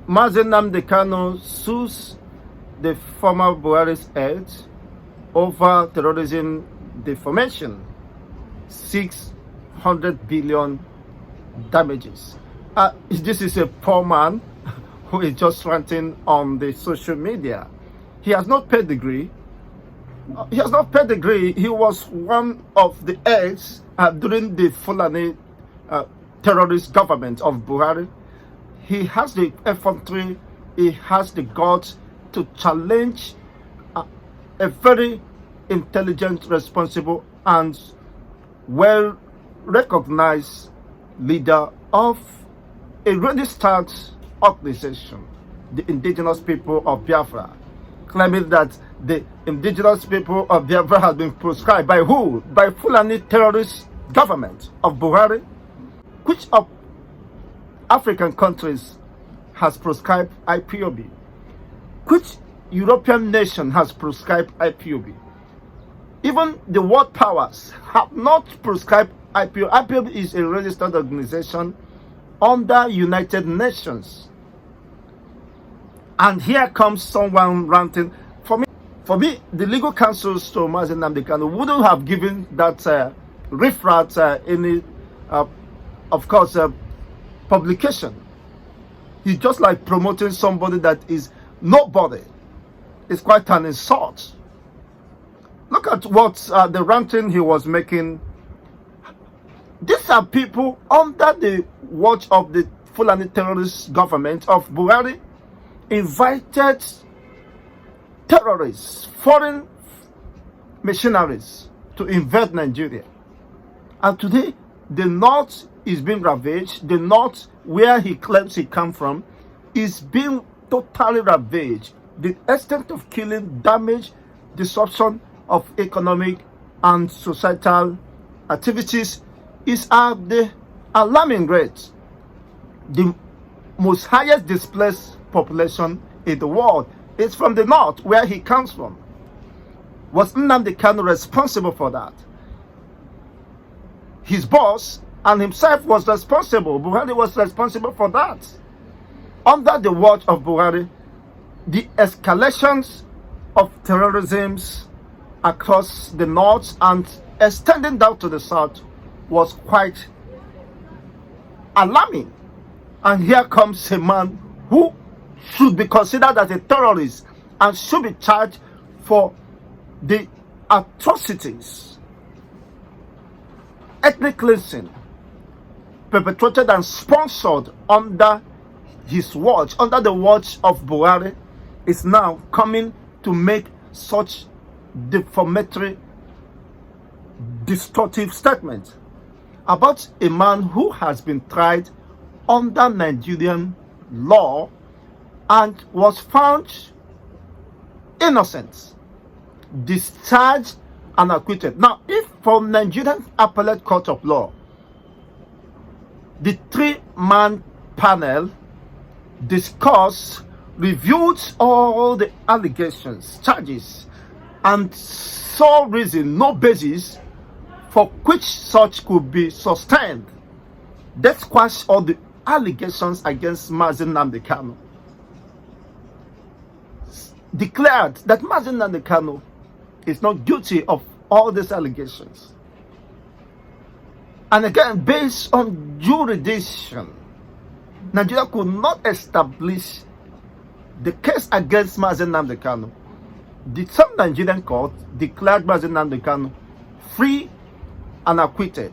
Mage Nnamdi Kanu sues the former Buhari's head over terrorism defamation, 600 billion damages. This is a poor man who is just ranting on the social media. He has not pedigree. He has not pedigree. He was one of the heads during the Fulani terrorist government of Buhari. He has the effrontery. He has the guts to challenge a very intelligent, responsible, and well-recognized leader of a registered organization, the indigenous people of Biafra, claiming that the indigenous people of Biafra has been proscribed by who? By Fulani terrorist government of Buhari. Which of African countries has proscribed IPOB? Which European nation has proscribed IPOB? Even the world powers have not prescribed IPOB. IPOB is a registered organization under United Nations. And here comes someone ranting. For me, the legal counsels to Mage Nnamdi Kanu wouldn't have given that riffraff any, of course, publication. He's just like promoting somebody that is nobody. It's quite an insult. Look at what the ranting he was making. These are people under the watch of the Fulani terrorist government of Buhari, invited terrorists, foreign missionaries to invade Nigeria. And today, the north is being ravaged. The north, where he claims he comes from, is being totally ravaged. The extent of killing, damage, disruption of economic and societal activities is at the alarming rate. The most highest displaced population in the world is from the north, where he comes from. Was Nnamdi Kanu responsible for that? His boss and himself was responsible. Buhari was responsible for that. Under the watch of Buhari, the escalations of terrorism across the north and extending down to the south was quite alarming. And here comes a man who should be considered as a terrorist and should be charged for the atrocities, ethnic cleansing, perpetrated and sponsored under his watch, under the watch of Buhari, is now coming to make such defamatory, distortive statements about a man who has been tried under Nigerian law and was found innocent, discharged and acquitted. Now, if from Nigerian Appellate Court of Law, the three-man panel discussed, reviewed all the allegations, charges, and saw reason, no basis for which such could be sustained, they squashed all the allegations against Mage Nnamdi Kanu, declared that Mage Nnamdi Kanu is not guilty of all these allegations. And again, based on jurisdiction, Nigeria could not establish the case against Mage Nnamdi Kanu. Some Nigerian court declared Mage Nnamdi Kanu free and acquitted,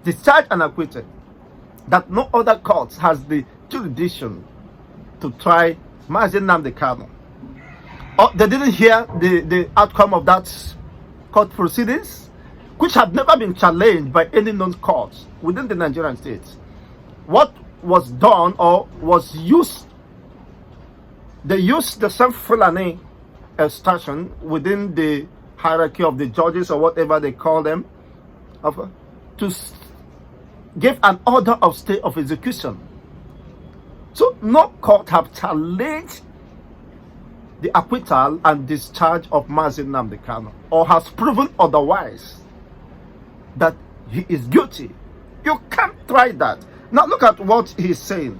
discharged and acquitted, that no other court has the jurisdiction to try Mage Nnamdi Kanu. They didn't hear the outcome of that court proceedings, which had never been challenged by any known court within the Nigerian states. What was done or was used, they used the same Fulani extraction within the hierarchy of the judges or whatever they call them, to give an order of stay of execution. So no court have challenged the acquittal and discharge of Mage Nnamdi Kanu, or has proven otherwise that he is guilty. You can't try that. Now look at what he's saying.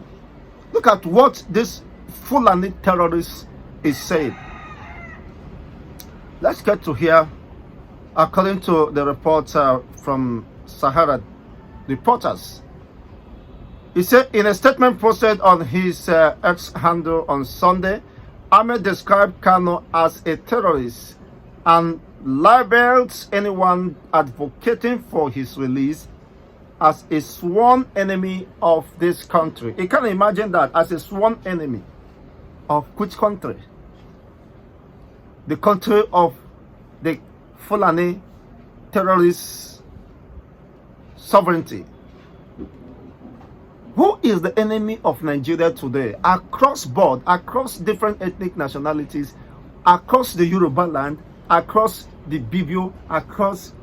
Look at what this Fulani terrorist is saying. Let's get to here. According to the report from Sahara Reporters, he said in a statement posted on his X handle on Sunday, Ahmed described Kanu as a terrorist and labeled anyone advocating for his release as a sworn enemy of this country. You can imagine that, as a sworn enemy of which country? The country of the Fulani terrorist sovereignty. Who is the enemy of Nigeria today? Across board, across different ethnic nationalities, across the Yoruba land, across the Bibio, across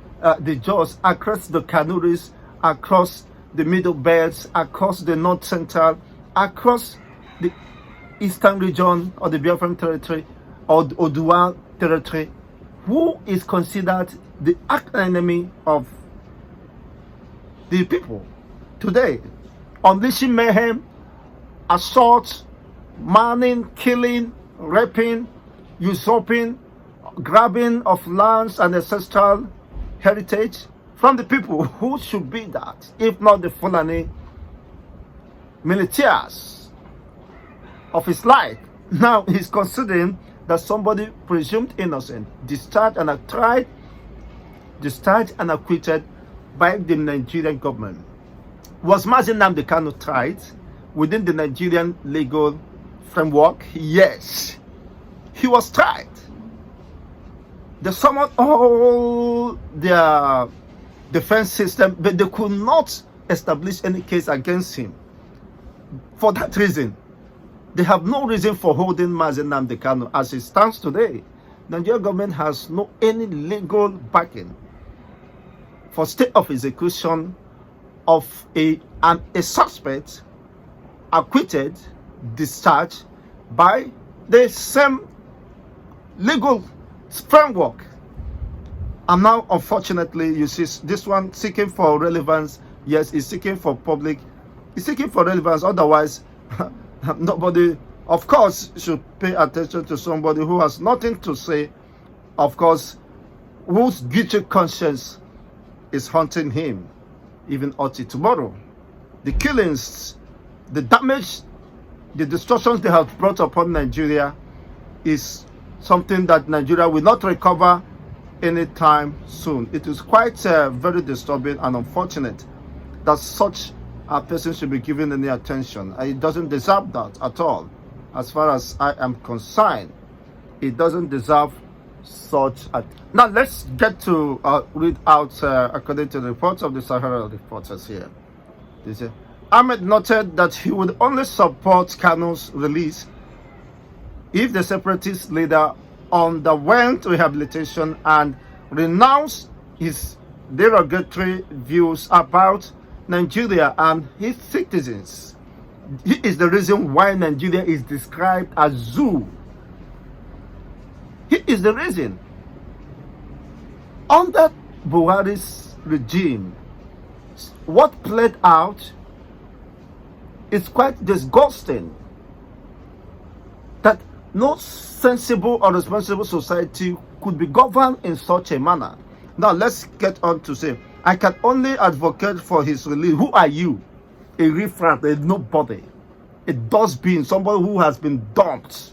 the Jaws, across the Kanuris, across the Middle Belt, across the North Central, across the Eastern region or the Biafran territory or the Odua territory. Who is considered the arch enemy of the people today? Unleashing mayhem, assault, manning, killing, raping, usurping, grabbing of lands and ancestral heritage from the people. Who should be that if not the Fulani militias of his life? Now he's considering that somebody presumed innocent, discharged and acquitted by the Nigerian government. Was Mage Nnamdi Kanu tried within the Nigerian legal framework? Yes, he was tried. They summoned all their defense system, but they could not establish any case against him. For that reason, they have no reason for holding Mage Nnamdi Kanu as it stands today. The Nigerian government has no any legal backing for state of execution of a suspect acquitted, discharged by the same legal framework. And now, unfortunately, you see this one seeking for relevance. Yes, he's seeking for public. He's seeking for relevance. Otherwise, nobody, of course, should pay attention to somebody who has nothing to say. Of course, whose guilty conscience is haunting him even until tomorrow. The killings, the damage, the destructions they have brought upon Nigeria is something that Nigeria will not recover anytime soon. It is quite very disturbing and unfortunate that such a person should be given any attention. It doesn't deserve that at all. As far as I am concerned, it doesn't deserve such a... Now let's get to read out according to the reports of the Sahara Reporters here. They say Ahmed noted that he would only support Kanu's release if the separatist leader underwent rehabilitation and renounced his derogatory views about Nigeria and its citizens. He is the reason why Nigeria is described as zoo. He is the reason. Under Buhari's regime, what played out is quite disgusting. That no sensible or responsible society could be governed in such a manner. Now let's get on to say, I can only advocate for his release. Who are you? A riffraff, a nobody, a dustbin, somebody who has been dumped.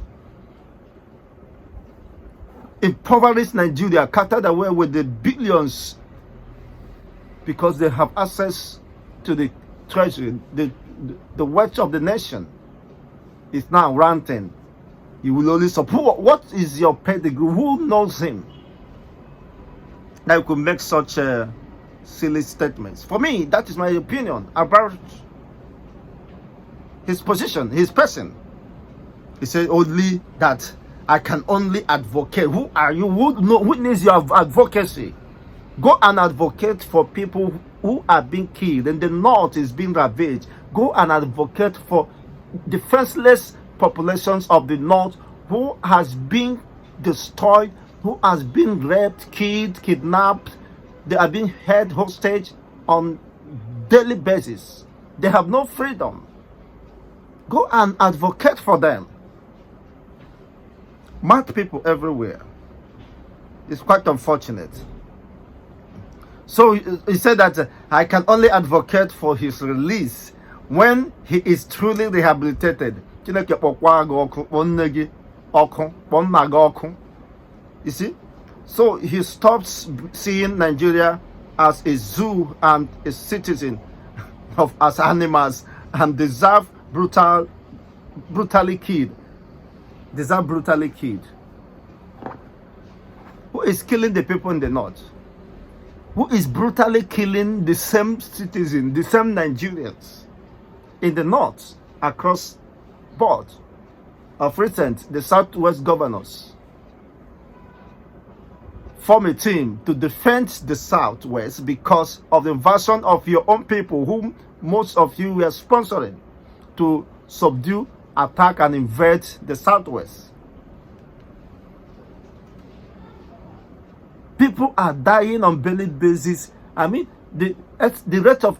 Impoverished Nigeria, carted away with the billions because they have access to the treasury. The wealth of the nation is now ranting. You will only support. What is your pedigree? Who knows him that you could make such silly statements? For me, that is my opinion about his position, his person. He said only that I can only advocate. Who are you? Who needs your advocacy? Go and advocate for people who are being killed and the north is being ravaged. Go and advocate for defenseless populations of the north who has been destroyed, who has been raped, killed, kidnapped. They are being held hostage on daily basis. They have no freedom. Go and advocate for them. Mad people everywhere. It's quite unfortunate. So he said that I can only advocate for his release when he is truly rehabilitated. You see? So he stops seeing Nigeria as a zoo and a citizen of as animals and deserve brutally killed. Deserve brutally killed. Who is killing the people in the north? Who is brutally killing the same citizens, the same Nigerians in the north across board? Of recent, the Southwest governors form a team to defend the Southwest because of the invasion of your own people, whom most of you were sponsoring to subdue, attack, and invade the Southwest. People are dying on daily basis. I mean, the rate of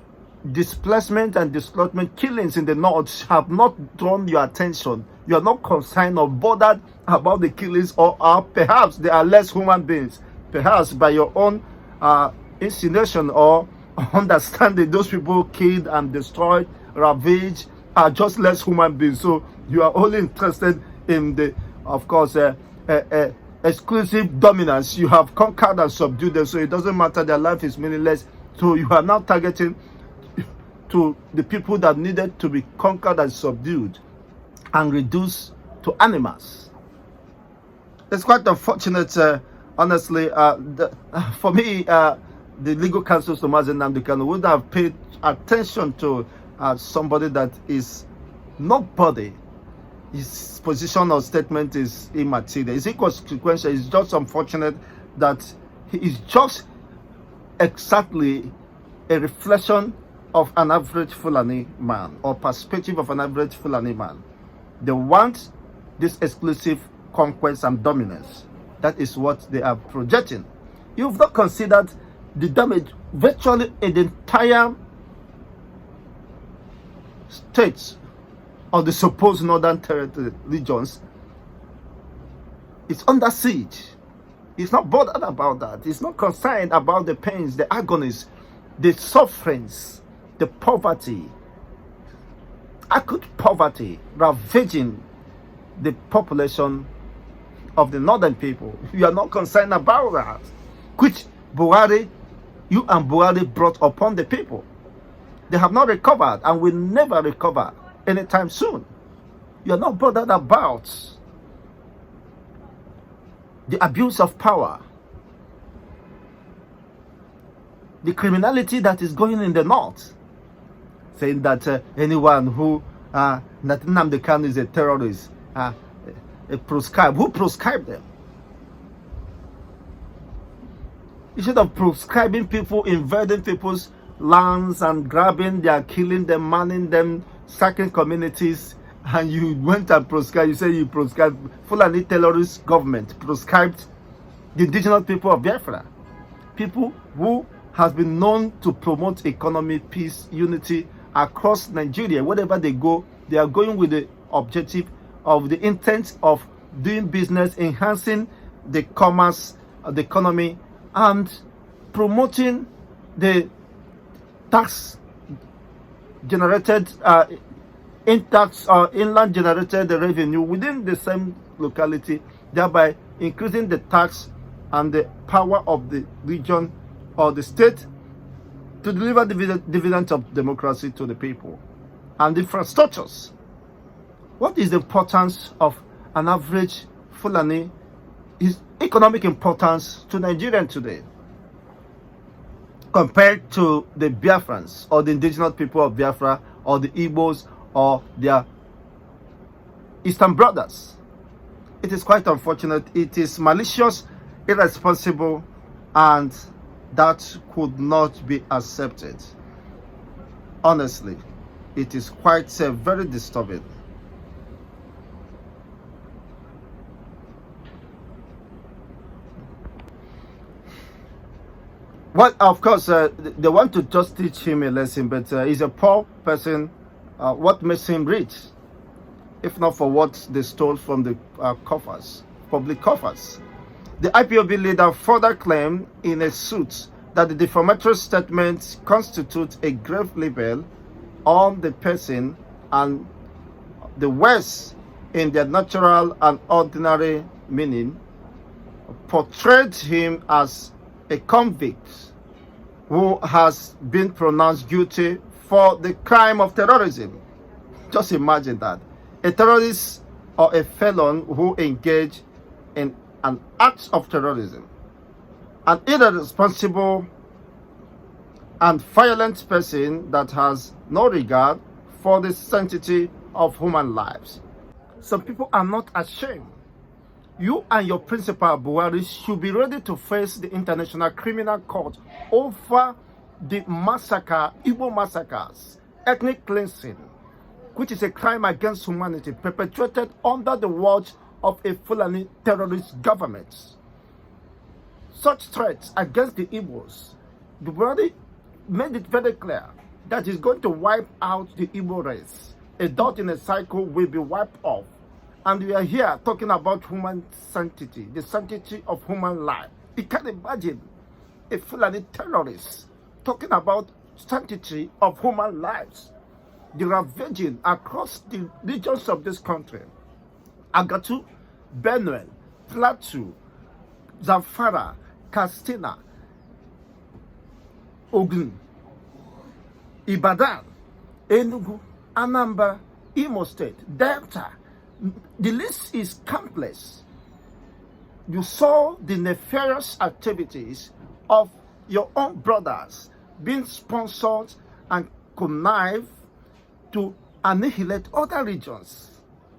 displacement and displacement killings in the north have not drawn your attention. You are not concerned or bothered about the killings, or perhaps they are less human beings. Perhaps by your own insinuation or understanding, those people killed and destroyed, ravaged, are just less human beings. So you are only interested in the, of course, exclusive dominance. You have conquered and subdued them, so it doesn't matter. Their life is meaningless. So you are now targeting to the people that needed to be conquered and subdued and reduced to animals. It's quite unfortunate, honestly. For me, the legal counsel to Nnamdi Kanu would have paid attention to somebody that is nobody. His position or statement is immaterial. It's inconsequential. It's just unfortunate that he is just exactly a reflection of an average Fulani man, or perspective of an average Fulani man. They want this exclusive conquest and dominance. That is what they are projecting. You've not considered the damage virtually in the entire states of the supposed northern territory regions. It's under siege. He's not bothered about that. He's not concerned about the pains, the agonies, the sufferings, the poverty, acute poverty ravaging the population of the northern people. You are not concerned about that, which Buhari, you and Buhari brought upon the people. They have not recovered and will never recover anytime soon. You are not bothered about the abuse of power, the criminality that is going in the north, saying that anyone who that Nnamdi Kanu is a terrorist, proscribed. Who proscribed them? Instead of proscribing people, invading people's lands and grabbing, they are killing them, manning them, sacking communities, and you went and proscribed. You say you proscribed. Fulani terrorist government proscribed the indigenous people of Biafra, people who has been known to promote economy, peace, unity across Nigeria. Wherever they go, they are going with the objective of the intent of doing business, enhancing the commerce, the economy, and promoting the tax generated inland generated revenue within the same locality, thereby increasing the tax and the power of the region or the state to deliver the dividends of democracy to the people and infrastructures. What is the importance of an average Fulani? Is economic importance to Nigerian today compared to the Biafrans or the indigenous people of Biafra or the Igbos or their Eastern brothers? It is quite unfortunate. It is malicious, irresponsible, and that could not be accepted. Honestly, it is quite very disturbing. Well, of course, they want to just teach him a lesson, but he's a poor person. What makes him rich? if not for what they stole from the coffers, public coffers. The IPOB leader further claimed in a suit that the defamatory statements constitute a grave libel on the person and the West in their natural and ordinary meaning, portrayed him as a convict who has been pronounced guilty for the crime of terrorism. Just imagine that. A terrorist or a felon who engaged in an act of terrorism, an irresponsible and violent person that has no regard for the sanctity of human lives. Some people are not ashamed. You and your principal Buhari should be ready to face the International Criminal Court over the massacre, Igbo massacres, ethnic cleansing, which is a crime against humanity perpetrated under the watch of a Fulani terrorist government. Such threats against the Igbos, Buhari made it very clear that he's going to wipe out the Igbo race. A dot in a cycle will be wiped off. And we are here talking about human sanctity, the sanctity of human life. You can imagine a Fulani terrorist talking about sanctity of human lives. The ravaging across the regions of this country. Agatu, Benue, Plateau, Zamfara, Katsina, Ogun, Ibadan, Enugu, Anambra, Imo State, Delta. The list is countless. You saw the nefarious activities of your own brothers being sponsored and connived to annihilate other regions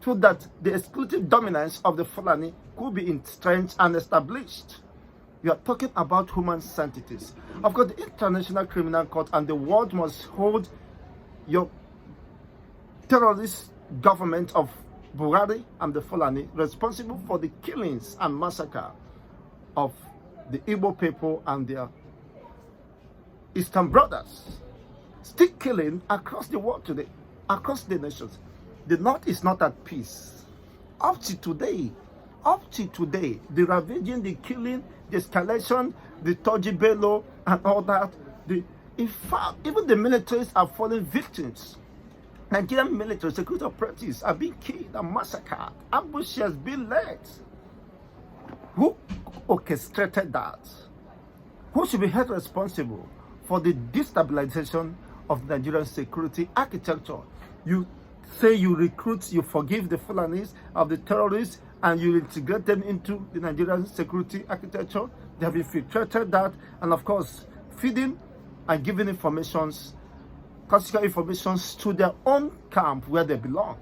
so that the exclusive dominance of the Fulani could be entrenched and established. You are talking about human sanctities. Of course, the International Criminal Court and the world must hold your terrorist government of Buhari and the Fulani responsible for the killings and massacre of the Igbo people and their Eastern brothers. Still killing across the world today, across the nations. The North is not at peace. Up to today, the ravaging, the killing, the escalation, the Toji Bello and all that. In fact, even the militaries are falling victims. Nigerian military security operatives are being killed and massacred. Ambush has been led. Who orchestrated that? Who should be held responsible for the destabilization of Nigerian security architecture? You say you recruit, you forgive the Fulanis of the terrorists, and you integrate them into the Nigerian security architecture. They have infiltrated that, and of course, feeding and giving informations, classical informations to their own camp where they belong.